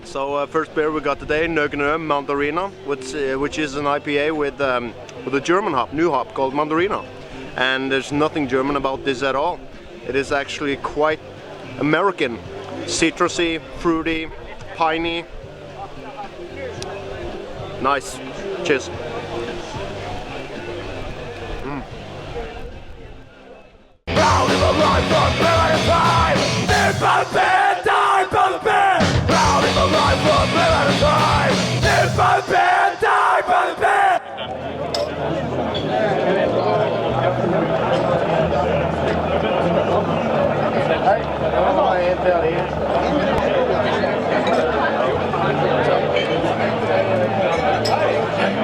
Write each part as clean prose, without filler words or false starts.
So first beer we got today, Nøgne Ø Mandarina, which is an IPA with a German hop, new hop called Mandarina. And there's nothing German about this at all. It is actually quite American, citrusy, fruity, piney. Nice. Cheers.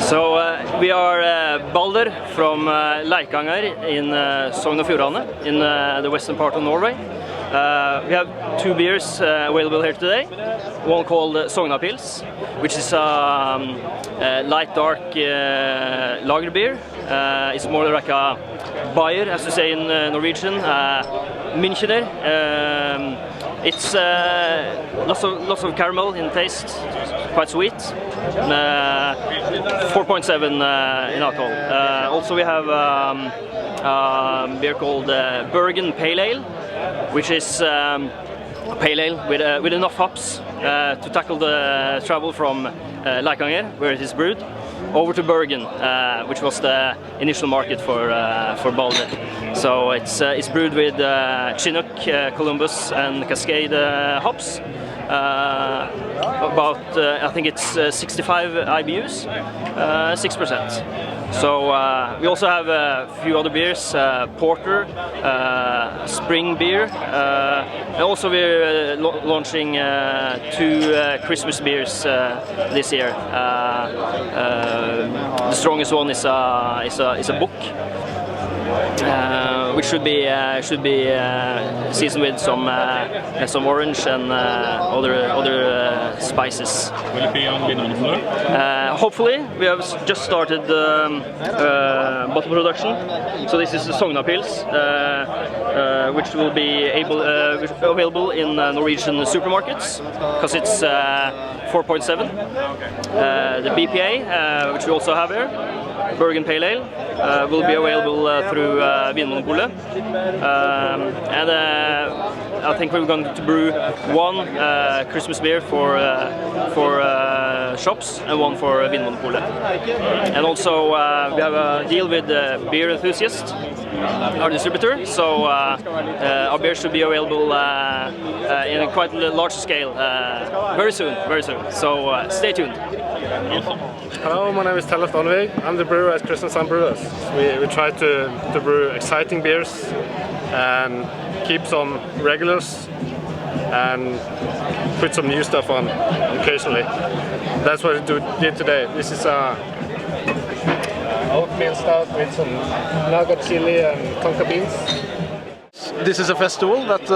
So we are Balder from Leikanger in Sogn og Fjordane in the western part of Norway. We have two beers available here today. One called Sognapils, which is a light dark lager beer. It's more like a Bayer, as you say in Norwegian, Münchener. It's lots of caramel in taste, quite sweet. 4.7 in alcohol. Also we have a beer called Bergen Pale Ale, which is pale ale with enough hops to tackle the travel from Leikanger, where it is brewed, over to Bergen, which was the initial market for Balder. So it's brewed with Chinook, Columbus, and Cascade hops. About I think it's 65 IBUs, 6%. So we also have a few other beers, porter, spring beer, and also we're launching two Christmas beers this year. The strongest one is a book, which should be seasoned with some orange and other spices. Will it be on Vinmonopolet? Hopefully, we have just started bottle production. So this is the Sognapils, which will be available in Norwegian supermarkets because it's 4.7. The BPA, which we also have here, Bergen Pale Ale, will be available through Vinmonopolet. And I think we're going to brew one Christmas beer for shops and one for Vinmonopolet. And also we have a deal with Beer Enthusiast, our distributor, so our beer should be available in a quite large scale very soon. So stay tuned. Hello, my name is Tellef Donvig. I'm the brewer at Kristiansand Brygghus. We try to brew exciting beers and keep some regulars and put some new stuff on occasionally. That's what we did today. This is a oatmeal stout with some naga chili and tonka beans. This is a festival that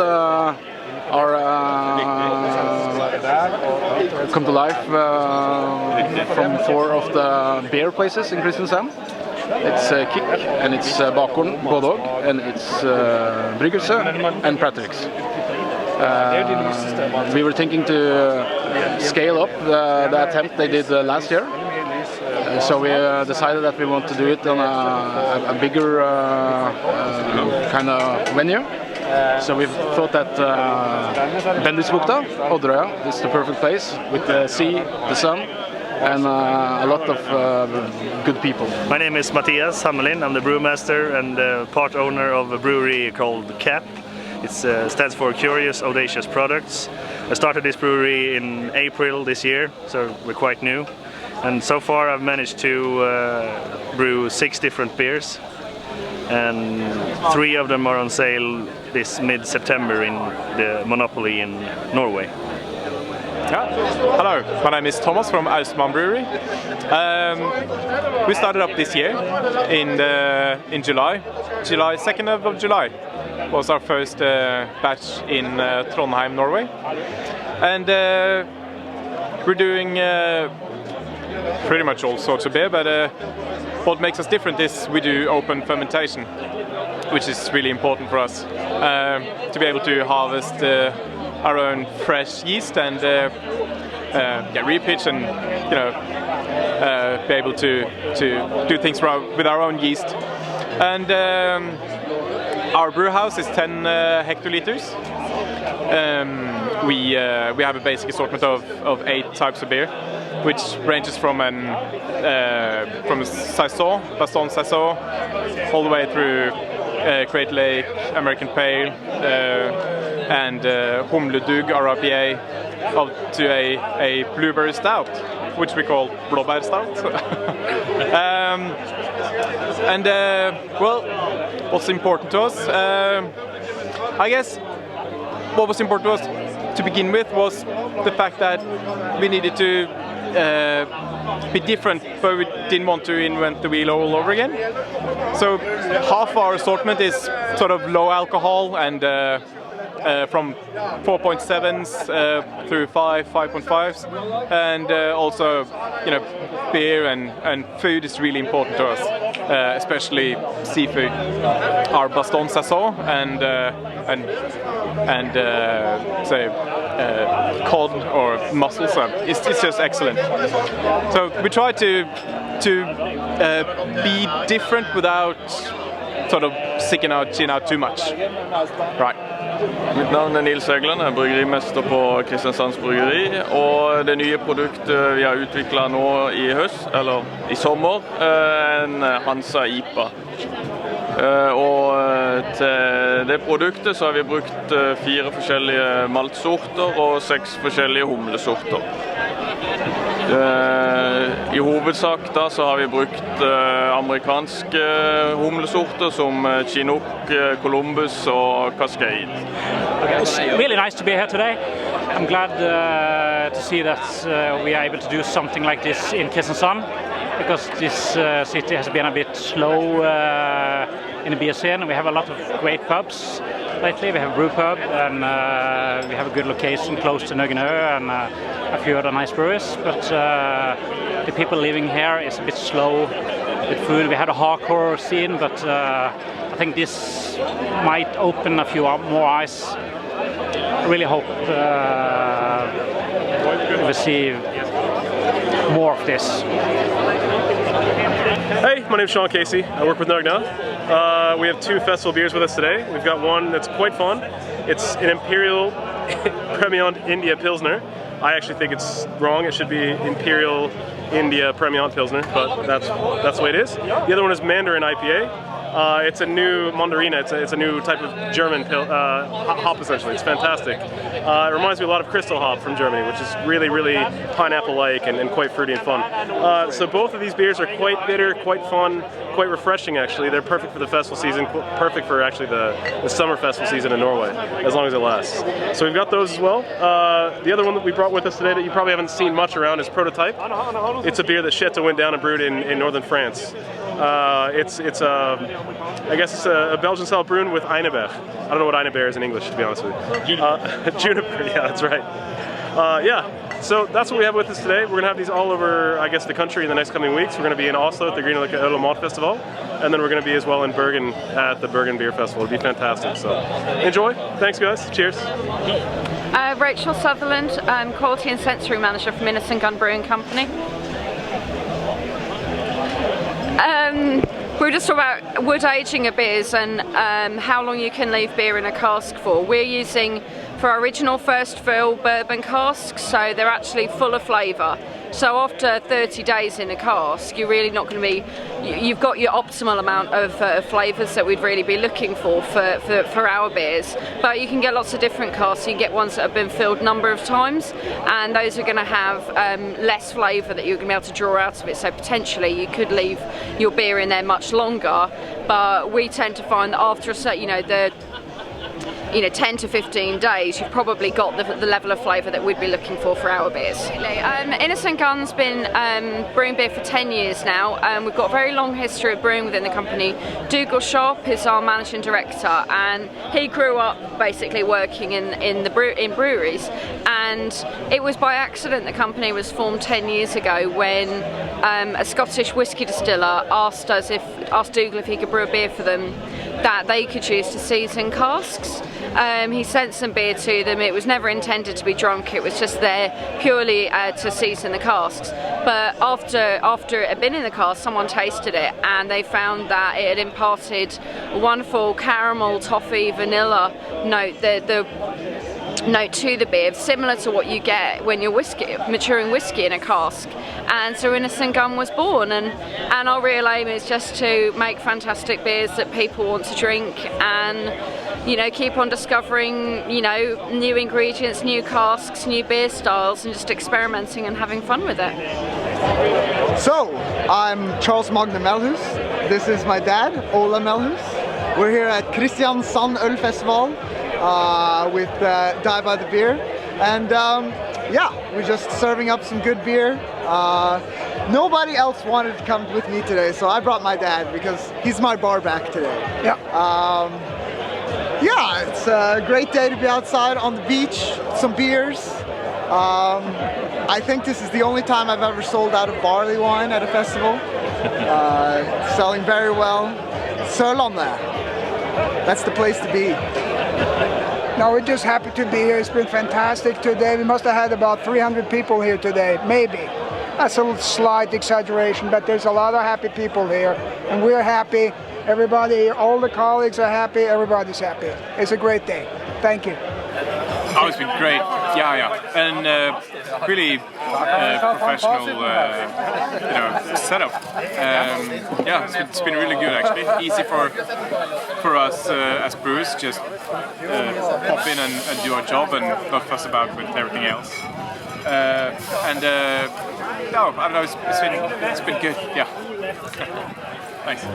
come to life from 4 of the beer places in Kristiansand. It's Kik, and it's Bakgården, Bådåg, and it's Bryggerset and Patrick's. We were thinking to scale up the attempt they did last year. So we decided that we want to do it on a bigger kind of venue. So we thought that Bendisbukta, Odderøya, is the perfect place with the sea, the sun, and a lot of good people. My name is Mattias Hammelin. I'm the brewmaster and part owner of a brewery called CAP. It stands for Curious Audacious Products. I started this brewery in April this year, so we're quite new. And so far I've managed to brew 6 different beers, and 3 of them are on sale this mid-September in the Monopoly in Norway. Yeah. Hello, my name is Thomas from Austmann Brewery. We started up this year in July. 2nd of July was our first batch in Trondheim, Norway. And we're doing pretty much all sorts of beer, but what makes us different is we do open fermentation, which is really important for us, to be able to harvest our own fresh yeast and repitch and be able to do things with our own yeast. And our brew house is 10 hectoliters. We have a basic assortment of 8 types of beer, which ranges from Saison, Baston Saison, all the way through Great Lake, American Pale, and Humledug RIPA, up to a blueberry stout, which we call blåbær stout. Well, what's important to us? I guess what was important to us to begin with was the fact that we needed to be different, but we didn't want to invent the wheel all over again. So half our assortment is sort of low alcohol and from 4.7s through 5.5s, and also beer and food is really important to us, especially seafood. Our Baston Saison and cod or mussels, it's just excellent. So we try to be different without sort of sticking our chin out too much. Right. Mitt navn Nils Egland, jeg er bryggerimester på Kristiansands Bryggeri, og det nye produktet vi har utviklet nå i høst, eller i sommer, en Hansa IPA. Og til det produktet så har vi brukt 4 forskjellige maltsorter og 6 forskjellige humlesorter. I hovedsak da så har vi brukt amerikanske humlesorter som Chinook, Columbus og Cascade. It's really nice to be here today. I'm glad to see that we are able to do something like this in Kristiansand, because this city has been a bit slow in the beer scene. We have a lot of great pubs lately. We have a brew pub and we have a good location close to Nøgne Ø and a few other nice breweries, but the people living here is a bit slow with food. We had a hardcore scene, but I think this might open a few more eyes. I really hope we'll see more of this. Hey, my name's Sean Casey. I work with Nøgne Ø. We have 2 festival beers with us today. We've got one that's quite fun. It's an Imperial Premium India Pilsner. I actually think it's wrong. It should be Imperial India Premium Pilsner, but that's the way it is. The other one is Mandarin IPA. It's a new mandarina. It's a new type of German hop, essentially. It's fantastic. It reminds me a lot of Crystal hop from Germany, which is really, really pineapple-like and quite fruity and fun. So both of these beers are quite bitter, quite fun, quite refreshing, actually. They're perfect for the festival season, perfect for actually the summer festival season in Norway, as long as it lasts. So we've got those as well. The other one that we brought with us today that you probably haven't seen much around is Prototype. It's a beer that Chateau went down and brewed in northern France. I guess it's a Belgian-style brew with Eineberg. I don't know what Eineberg is in English, to be honest with you. Juniper, yeah, that's right. So that's what we have with us today. We're going to have these all over, I guess, the country in the next coming weeks. We're going to be in Oslo at the Nøgne Ø Festival, and then we're going to be as well in Bergen at the Bergen Beer Festival. It'll be fantastic. So enjoy. Thanks, guys. Cheers. Rachel Sutherland, I'm Quality and Sensory Manager from Innis Gunn Brewing Company. We're just talking about wood aging of beers and how long you can leave beer in a cask for. We're using, for our original first fill, bourbon casks, so they're actually full of flavour. So after 30 days in a cask, you're really not going to be, you've got your optimal amount of flavours that we'd really be looking for our beers. But you can get lots of different casks. You can get ones that have been filled a number of times, and those are going to have less flavour that you're going to be able to draw out of it. So potentially you could leave your beer in there much longer, but we tend to find that after a certain, 10 to 15 days, you've probably got the level of flavour that we'd be looking for our beers. Innis Gunn's been brewing beer for 10 years now. We've got a very long history of brewing within the company. Dougal Sharp is our managing director, and he grew up basically working in breweries, and it was by accident the company was formed 10 years ago when a Scottish whisky distiller asked Dougal if he could brew a beer for them that they could use to season casks. He sent some beer to them. It was never intended to be drunk, it was just there purely to season the casks. But after it had been in the cask, someone tasted it and they found that it had imparted a wonderful caramel, toffee, vanilla note. The note to the beer, similar to what you get when you're maturing whiskey in a cask. And so Innis Gunn was born, and our real aim is just to make fantastic beers that people want to drink, and keep on discovering new ingredients, new casks, new beer styles, and just experimenting and having fun with it. So I'm Charles Magne Melhus. This is my dad, Ola Melhus. We're here at Kristiansand Ølfestival with Die by the Beer, and we're just serving up some good beer. Nobody else wanted to come with me today, so I brought my dad because he's my bar back today. It's a great day to be outside on the beach, some beers. I think this is the only time I've ever sold out of barley wine at a festival. Selling very well. Sørlandet. That's the place to be. No, we're just happy to be here. It's been fantastic today. We must have had about 300 people here today, maybe. That's a slight exaggeration, but there's a lot of happy people here, and we're happy. Everybody, all the colleagues are happy, everybody's happy. It's a great day. Thank you. Oh, it's been great. And really professional, setup. It's been really good actually. Easy for us as brewers, just pop in and do our job and not fuss about with everything else. I don't know. It's been good. Yeah. Thanks.